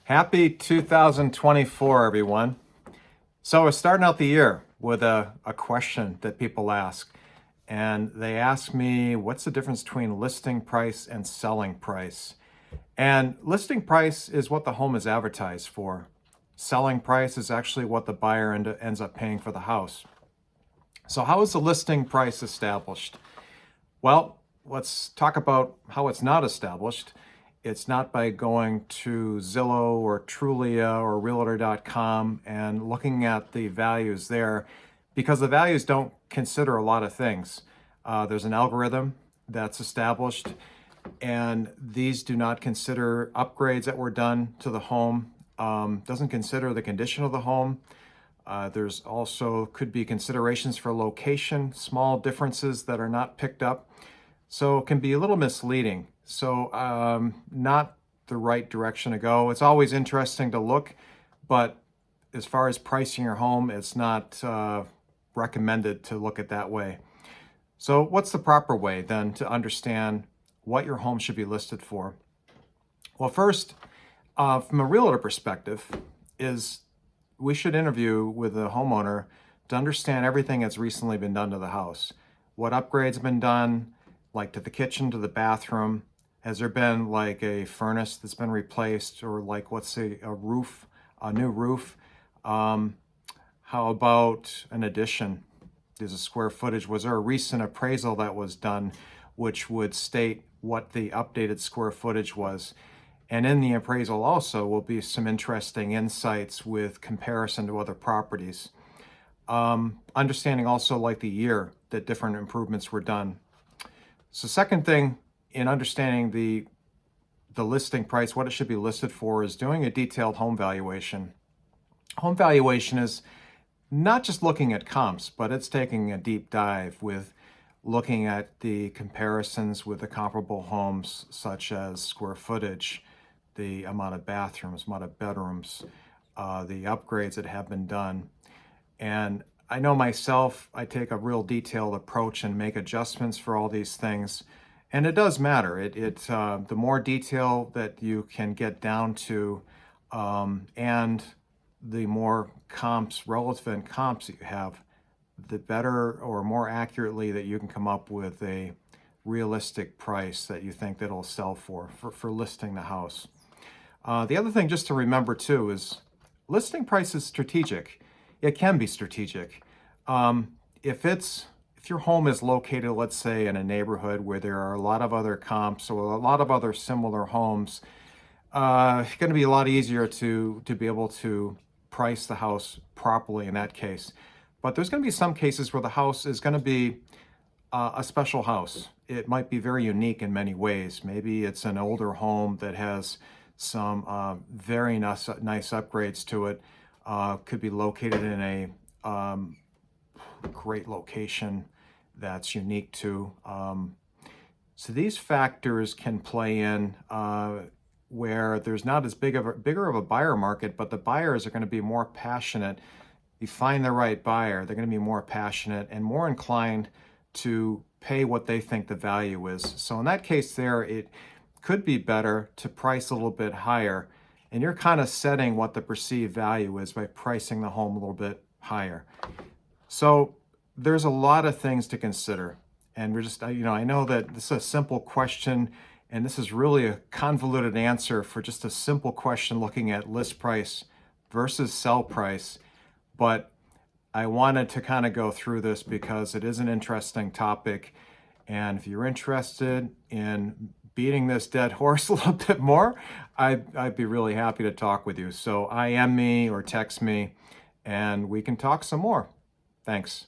Happy 2024, everyone. So we're starting out the year with a question that people ask. And they ask me, what's the difference between listing price and selling price? And listing price is what the home is advertised for. Selling price is actually what the buyer ends up paying for the house. So how is the listing price established? Well, let's talk about how it's not established. It's not by going to Zillow or Trulia or Realtor.com and looking at the values there, because the values don't consider a lot of things. There's an algorithm that's established, and these do not consider upgrades that were done to the home, doesn't consider the condition of the home. There's also could be considerations for location, small differences that are not picked up. So it can be a little misleading. So not the right direction to go. It's always interesting to look, but as far as pricing your home, it's not recommended to look at that way. So what's the proper way then to understand what your home should be listed for? Well, first, from a realtor perspective, is we should interview with the homeowner to understand everything that's recently been done to the house. What upgrades have been done, like to the kitchen, to the bathroom. Has there been like a furnace that's been replaced, or like, let's say, a new roof? How about an addition? There's a square footage. Was there a recent appraisal that was done which would state what the updated square footage was? And in the appraisal also will be some interesting insights with comparison to other properties. Understanding also like the year that different improvements were done. So second thing in understanding the listing price, what it should be listed for, is doing a detailed home valuation. Home valuation is not just looking at comps, but it's taking a deep dive with looking at the comparisons with the comparable homes, such as square footage, the amount of bathrooms, amount of bedrooms, the upgrades that have been done. And I know myself, I take a real detailed approach and make adjustments for all these things. And it does matter. The more detail that you can get down to, and the more relevant comps that you have, the better or more accurately that you can come up with a realistic price that you think that it'll sell for listing the house. The other thing just to remember too is listing price is strategic. It can be strategic. If your home is located, let's say, in a neighborhood where there are a lot of other comps or a lot of other similar homes, it's going to be a lot easier to be able to price the house properly in that case. But there's going to be some cases where the house is going to be a special house. It might be very unique in many ways. Maybe it's an older home that has some very nice upgrades to it. Could be located in a great location that's unique to. So these factors can play in where there's not as bigger of a buyer market, but the buyers are going to be more passionate. You find the right buyer, they're going to be more passionate and more inclined to pay what they think the value is. So in that case there, it could be better to price a little bit higher, and you're kind of setting what the perceived value is by pricing the home a little bit higher. So there's a lot of things to consider, and we're just, I know that this is a simple question, and this is really a convoluted answer for just a simple question looking at list price versus sell price, but I wanted to kind of go through this because it is an interesting topic, and if you're interested in beating this dead horse a little bit more, I'd be really happy to talk with you. So IM me or text me, and we can talk some more. Thanks.